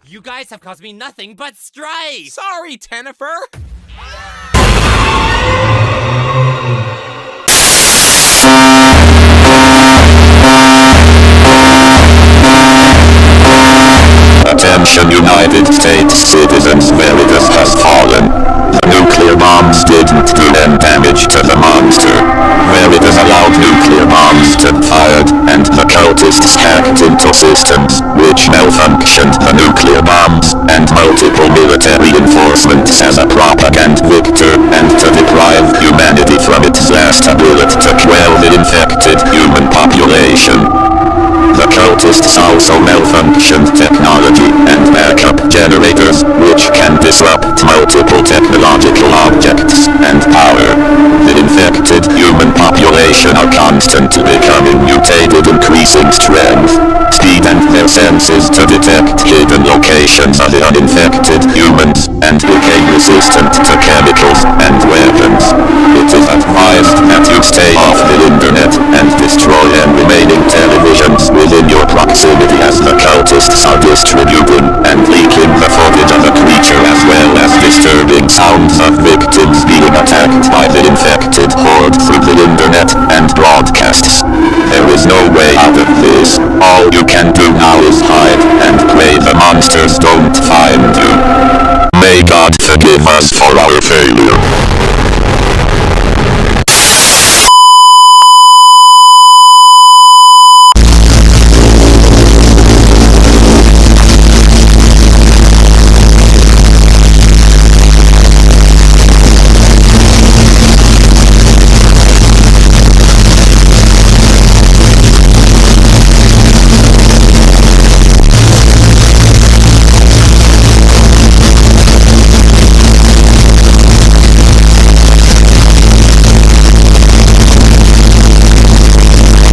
You guys have caused me nothing but strife! Sorry, Tennifer! Attention United States citizens, Veritas has fallen. The nuclear bombs didn't do any damage to the monster. Veritas allowed nuclear bombs to be fired, and the cultists hacked into systems, which malfunctioned the nuclear bombs, and multiple military reinforcements as a propaganda vector, and to deprive humanity from its last ability to quell the infected human population. The cultists also malfunctioned technology and backup generators, which can disrupt multiple technological objects and power. The infected human population are constantly becoming mutated, increasing strength, speed and their senses to detect hidden locations of the uninfected humans, and became resistant to chemicals and weapons. It is advised that you stay off the internet and destroy any remaining televisions within your proximity, as the cultists are distributing and leaking the footage of the creature, as well as disturbing sounds of victims being attacked by the infected horde through the internet and broadcasts. There is no way out of this. All you can do now is hide and pray the monsters don't find you. May God forgive us for our failure.